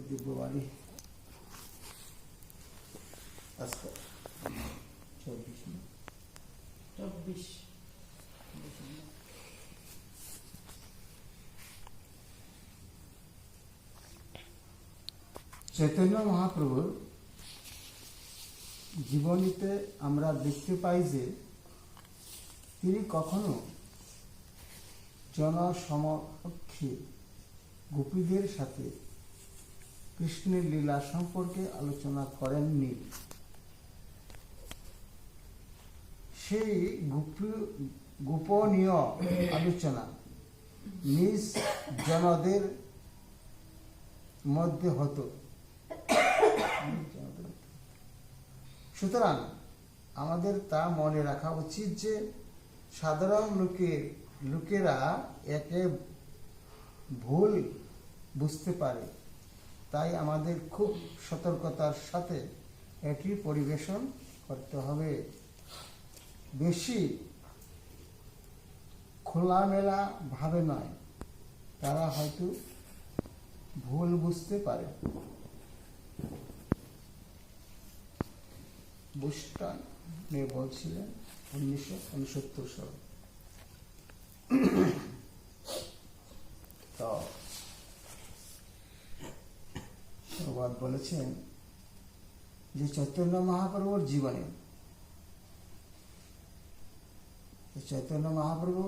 দিব্যবাণী আজকে 24 চৈতন্য মহাপ্রভুর জীবনীতে আমরা দেখতে পাই যে তিনি কখনো জনসমক্ষে গোপীদের সাথে কৃষ্ণের লীলা সম্পর্কে আলোচনা করেননি। সেই গোপনীয় আলোচনা নিজ জনদের মধ্যে হতো। সুতরাং আমাদের তা মনে রাখা উচিত যে সাধারণ লোকেরা একে ভুল বুঝতে পারে, তাই আমাদের খুব সতর্কতার সাথে এটি পরিবেশন করতে হবে। বেশি খোলামেলা ভাবে নয়, তারা হয়তো ভুল বুঝতে পারে। বুস্টান বলছিলেন 1969 সালে। তো প্রবাদ বলেছেন যে চৈতন্য মহাপ্রভুর জীবনে চৈতন্য মহাপ্রভু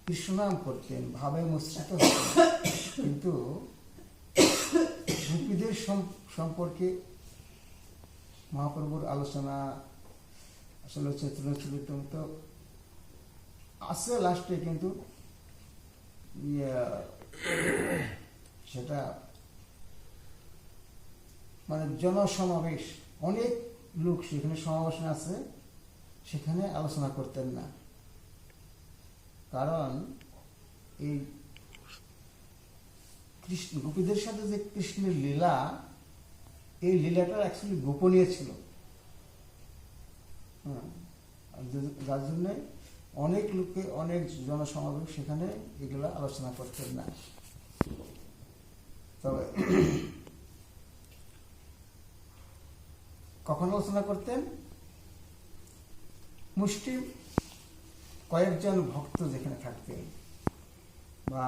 কৃষ্ণনাম করতেন, ভাবে মুশ্রিত হতেন, কিন্তু গোপীদের সম্পর্কে মহাপ্রভুর আলোচনা আসলে চৈতন্য চরিতামৃত আসে লাস্টে, কিন্তু সেটা মানে জনসমাবেশ, অনেক লোক সেখানে সমাবেশনে আছে, সেখানে আলোচনা করতেন না। কারণ এই গোপীদের সাথে যে কৃষ্ণের লীলা, এই লীলাটা অ্যাকচুয়ালি গোপনীয় ছিল, যার জন্য অনেক লোককে, অনেক জনসমাবেশ সেখানে এগুলো আলোচনা করতেন না। তবে কখন আলোচনা করতেন? মুষ্টিম কয়েকজন ভক্ত যেখানে থাকতেন, বা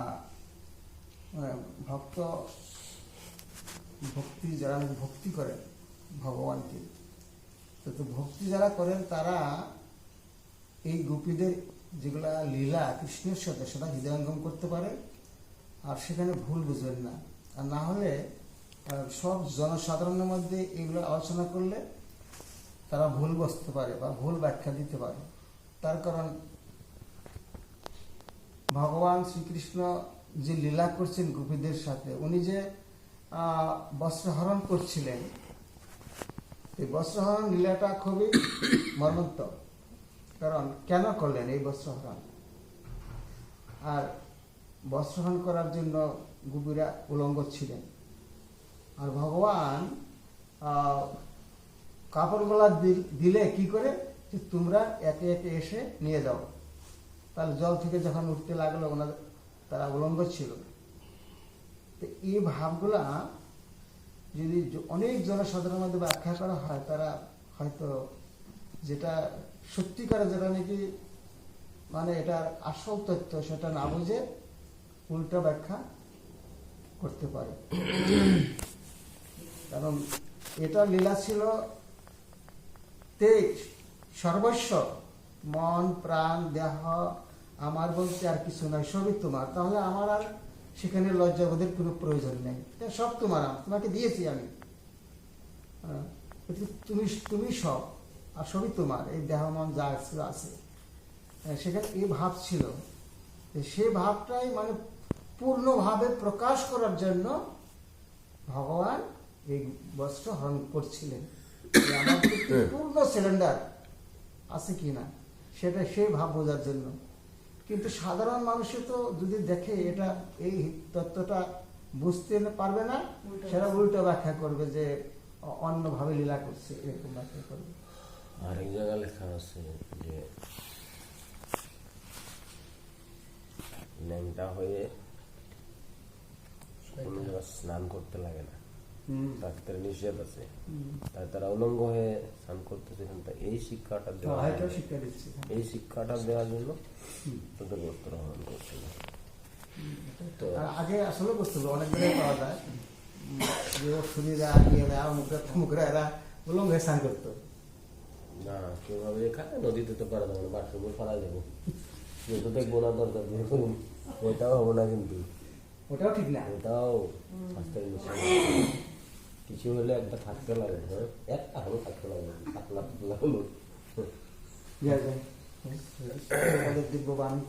ভক্তি যারা ভক্তি করেন ভগবানকে, তো ভক্তি যারা করেন তারা এই গোপীদের যেগুলা লীলা কৃষ্ণের সাথে, সেটা হৃদয়ঙ্গম করতে পারে, আর সেখানে ভুল বুঝবেন না। আর না হলে সব জনসাধারণের মধ্যে এগুলো আলোচনা করলে তারা ভুল বুঝতে পারে বা ভুল ব্যাখ্যা দিতে পারে। তার কারণ ভগবান শ্রীকৃষ্ণ যে লীলা করছেন গোপীদের সাথে, উনি যে বস্ত্রহরণ করছিলেন, এই বস্ত্রহরণ লীলাটা খুবই মর্মান্তিক। কারণ কেন করলেন এই বস্ত্রহরণ? আর বস্ত্রহরণ করার জন্য গোপীরা উলঙ্গ ছিলেন, আর ভগবান কাপড়গুলা দিলে কি করে, যে তোমরা একে একে এসে নিয়ে যাও। তাহলে জল থেকে যখন উঠতে লাগলো, ওনাদের তারা উলঙ্গ ছিল। তো এই ভাবগুলা যদি অনেক জনসাধারণের মধ্যে ব্যাখ্যা করা হয়, তারা হয়তো যেটা সত্যিকারে, যেটা নাকি মানে এটার আসল তথ্য, সেটা না বুঝে উল্টা ব্যাখ্যা করতে পারে। কারণ এটা লীলা ছিল সর্বস্ব, মন প্রাণ দেহ আমার বলতে আর কিছু নয়, সবই তোমার। তাহলে আমার আর সেখানে লজ্জাবোধের কোনো প্রয়োজন নেই, সব তোমার, তোমাকে দিয়েছি আমি, তুমি সব, আর সবই তোমার, এই দেহ মন যা আছে সেখানে এই ভাব ছিল। সেই ভাবটাই মানে পূর্ণভাবে প্রকাশ করার জন্য ভগবান এই বস্ত্র হরণ করছিলেন, পূর্ণ সিলিন্ডার আছে কিনা সেটা, সেই ভাব বোঝার জন্য। কিন্তু সাধারণ মানুষে তো যদি দেখে এটা, এই তত্ত্বটা বুঝতে পারবে না, সেটা উল্টো ব্যাখ্যা করবে যে অন্যভাবে লীলা করছে, এরকম ব্যাখ্যা করবে। আরেক জায়গায় লেখা আছে যে ল্যাংটা হয়ে কোনো জায়গায় স্নান করতে লাগে না, হুম, ডাক্তারের নিষেধ আছে, হুম। তাই তারা উলঙ্গ হয়ে স্নান করতেছে। কিন্তু এই শিক্ষাটা দেওয়া তো এটাও শিক্ষা দিচ্ছে। এই শিক্ষাটা দেওয়ার জন্য তাদের বস্ত্র হরণ করছিল। তো আর আগে আসলে বস্তু অনেক জায়গায় পাওয়া যায় যে সুরিরা ইয়েরা মুখরা এরা উলঙ্গ হয়ে স্নান করতো। না কিভাবে খায় নদীতে তো করা যাবে না, বাথরুমে ফেলা যাবো, যেহেতু দেখবো না দরকার দিয়ে করুন, ওইটাও হবো না। কিন্তু ওটাও ঠিক না। ওটাও শাস্ত্রের নিষেধ। কিছু হলে একটা থাকতে লাগে, হ্যাঁ একটা হলো থাকতে লাগে, পাতলা পাতলা হলো। জয় জয়। দিব্য বাণী।